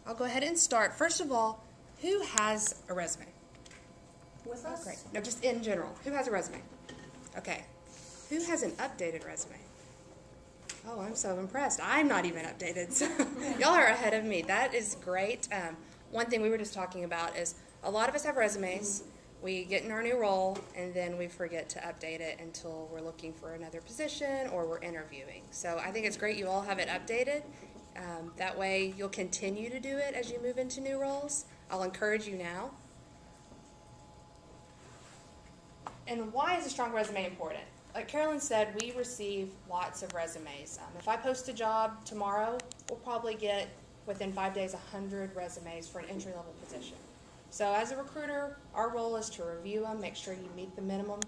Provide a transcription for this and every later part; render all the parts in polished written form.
I'll go ahead and start. First of all, who has a resume? With us? Great. No, just in general. Who has a resume? Okay. Who has an updated resume? Oh, I'm so impressed. I'm not even updated, so y'all are ahead of me. That is great. One thing we were just talking about is a lot of us have resumes. We get in our new role, and then we forget to update it until we're looking for another position or we're interviewing. So I think it's great you all have it updated. That way you'll continue to do it as you move into new roles. I'll encourage you now. And why is a strong resume important? Like Carolyn said, we receive lots of resumes. If I post a job tomorrow, we'll probably get, within 5 days, 100 resumes for an entry-level position. So as a recruiter, our role is to review them, make sure you meet the minimum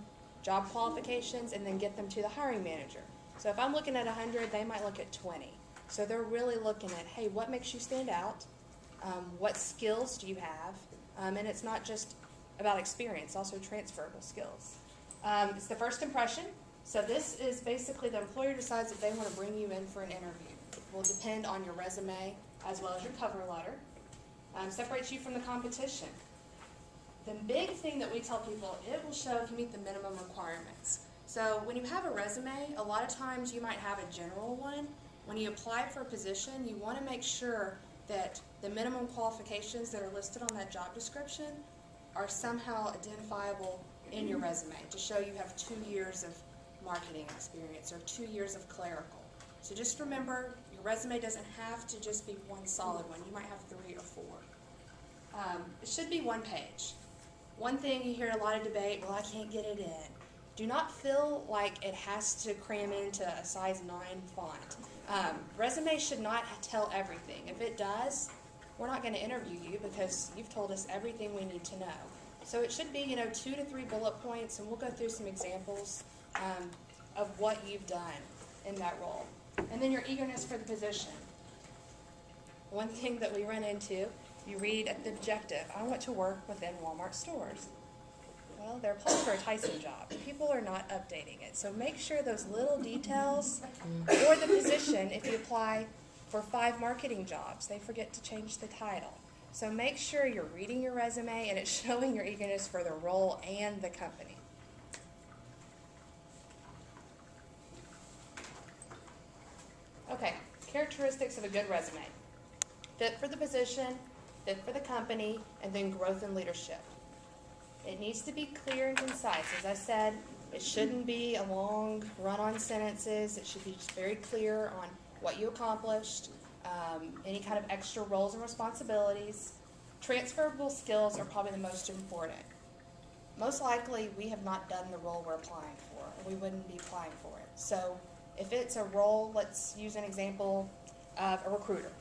job qualifications, and then get them to the hiring manager. So if I'm looking at 100, they might look at 20. So they're really looking at, hey, what makes you stand out? What skills do you have? And it's not just about experience, also transferable skills. It's the first impression. So this is basically the employer decides if they want to bring you in for an interview. It will depend on your resume as well as your cover letter. Separates you from the competition. The big thing that we tell people, it will show if you meet the minimum requirements. So when you have a resume, a lot of times you might have a general one. When you apply for a position, you want to make sure that the minimum qualifications that are listed on that job description are somehow identifiable in your resume to show you have 2 years of marketing experience or 2 years of clerical. So just remember, your resume doesn't have to just be one solid one. You might have 3 or 4. It should be 1 page. One thing you hear a lot of debate, well, I can't get it in. Do not feel like it has to cram into a size 9 font. Resume should not tell everything. If it does, we're not going to interview you because you've told us everything we need to know. So it should be, 2 to 3 bullet points, and we'll go through some examples of what you've done in that role. And then your eagerness for the position. One thing that we run into, you read at the objective, I want to work within Walmart stores. Well, they're applying for a Tyson job. People are not updating it. So make sure those little details, or the position, if you apply for 5 marketing jobs, they forget to change the title. So make sure you're reading your resume and it's showing your eagerness for the role and the company. Okay, characteristics of a good resume. Fit for the position, fit for the company, and then growth and leadership. It needs to be clear and concise. As I said, it shouldn't be a long run-on sentences. It should be just very clear on what you accomplished, any kind of extra roles and responsibilities. Transferable skills are probably the most important. Most likely, we have not done the role we're applying for, or we wouldn't be applying for it. So if it's a role, let's use an example of a recruiter.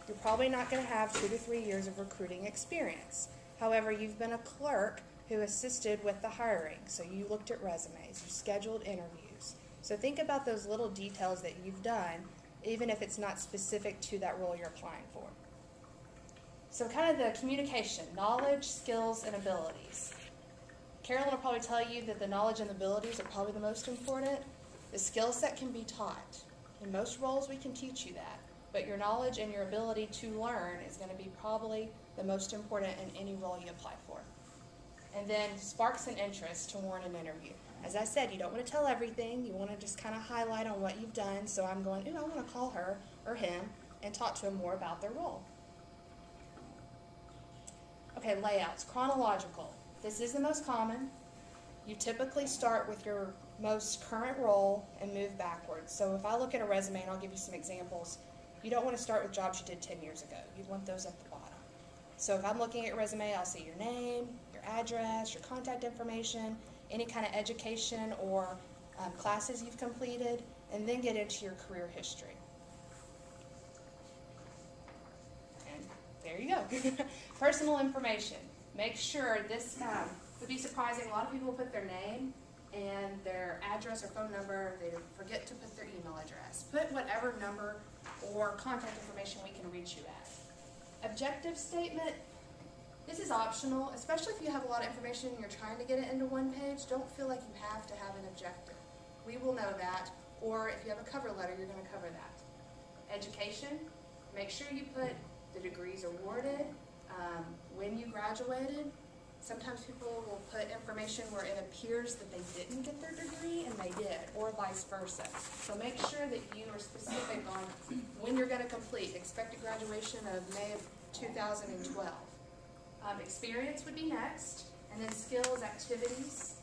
You're probably not going to have 2 to 3 years of recruiting experience. However, you've been a clerk who assisted with the hiring. So you looked at resumes, you scheduled interviews. So think about those little details that you've done, even if it's not specific to that role you're applying for. So kind of the communication, knowledge, skills, and abilities. Carolyn will probably tell you that the knowledge and abilities are probably the most important. The skill set can be taught. In most roles, we can teach you that. But your knowledge and your ability to learn is going to be probably the most important in any role you apply for. And then sparks an interest to warrant an interview. As I said, you don't want to tell everything. You want to just kind of highlight on what you've done. So I'm going, I want to call her or him and talk to him more about their role. Okay, layouts, chronological. This is the most common. You typically start with your most current role and move backwards. So if I look at a resume, and I'll give you some examples, you don't want to start with jobs you did 10 years ago. You want those at the bottom. So if I'm looking at your resume, I'll see your name, your address, your contact information, any kind of education or classes you've completed, and then get into your career history. And there you go. Personal information. Make sure this would be surprising. A lot of people put their name and their address or phone number. They forget to put their email address. Put whatever number or contact information we can reach you at. Objective statement. This is optional, especially if you have a lot of information and you're trying to get it into 1 page. Don't feel like you have to have an objective. We will know that, or if you have a cover letter, you're going to cover that. Education, make sure you put the degrees awarded, when you graduated. Sometimes people will put information where it appears that they didn't get their degree and they did, or vice versa. So make sure that you are specific on when you're going to complete. Expected graduation of May of 2012. Experience would be next, and then skills, activities.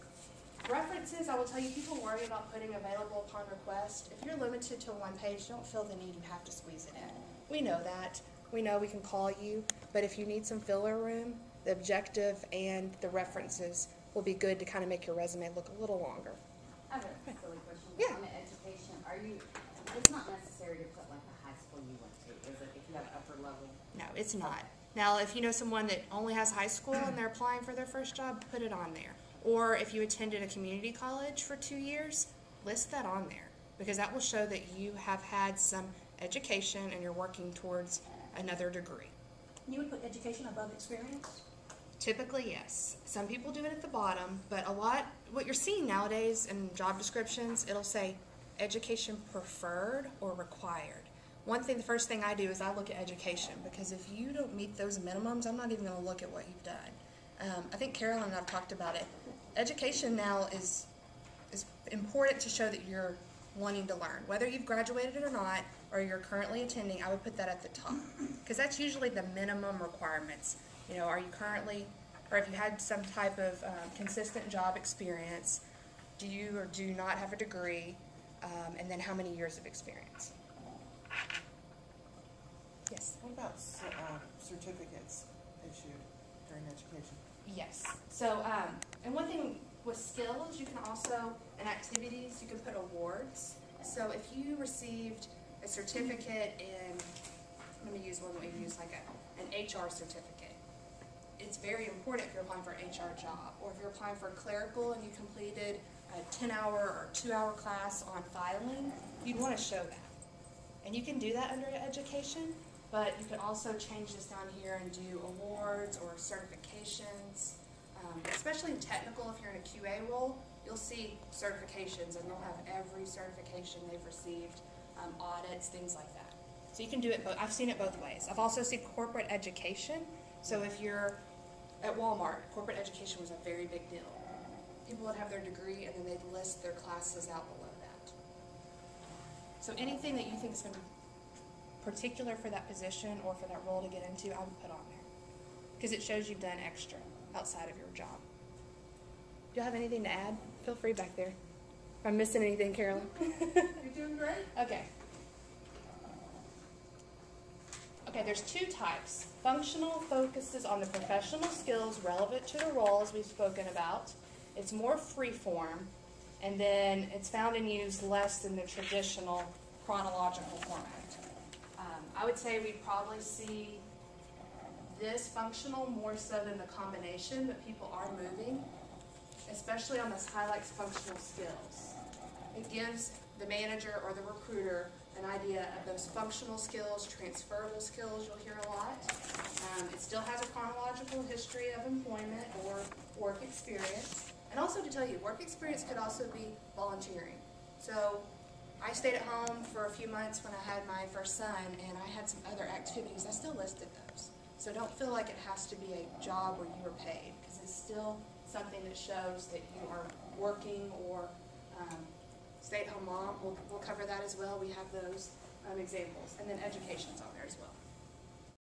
References, I will tell you, people worry about putting available upon request. If you're limited to a one page, don't feel the need you have to squeeze it in. We know that. We know we can call you, but if you need some filler room, the objective and the references will be good to kind of make your resume look a little longer. I have a silly question. Yeah. On the education, it's not necessary to put like the high school you went to, is it, if you have upper level? No, it's not. Now, if you know someone that only has high school and they're applying for their first job, put it on there. Or if you attended a community college for 2 years, list that on there, because that will show that you have had some education and you're working towards another degree. You would put education above experience? Typically, yes. Some people do it at the bottom, but what you're seeing nowadays in job descriptions, it'll say education preferred or required. The first thing I do is I look at education, because if you don't meet those minimums, I'm not even going to look at what you've done. I think Carolyn and I've talked about it. Education now is important to show that you're wanting to learn. Whether you've graduated or not, or you're currently attending, I would put that at the top, because that's usually the minimum requirements. You know, are you currently, or if you had some type of consistent job experience, do you or do not have a degree, and then how many years of experience? Yes? What about certificates issued during education? Yes. So, and one thing with skills, you can also, in activities, you can put awards. So if you received a certificate in, let me use one that we use, like an HR certificate. It's very important if you're applying for an HR job, or if you're applying for clerical and you completed a 10-hour or 2-hour class on filing, you'd want to show that. And you can do that under education, but you can also change this down here and do awards or certifications. Especially in technical, if you're in a QA role, you'll see certifications, and they'll have every certification they've received, audits, things like that. So you can do it both. I've seen it both ways. I've also seen corporate education. So if you're at Walmart, corporate education was a very big deal. People would have their degree, and then they'd list their classes out below that. So anything that you think is going to be particular for that position or for that role to get into, I would put on there, because it shows you've done extra outside of your job. Do you have anything to add? Feel free back there. If I'm missing anything, Carolyn. You're doing great. Okay. Okay, there's two types. Functional focuses on the professional skills relevant to the roles we've spoken about. It's more free-form, and then it's found and used less than the traditional chronological format. I would say we probably see this functional more so than the combination, but people are moving, especially on this highlights functional skills. It gives the manager or the recruiter an idea of those functional skills, transferable skills you'll hear a lot. It still has a chronological history of employment or work experience. And also to tell you, work experience could also be volunteering. So I stayed at home for a few months when I had my first son, and I had some other activities. I still listed those. So don't feel like it has to be a job where you are paid, because it's still something that shows that you are working, or stay-at-home mom. We'll cover that as well. We have those examples. And then education's on there as well.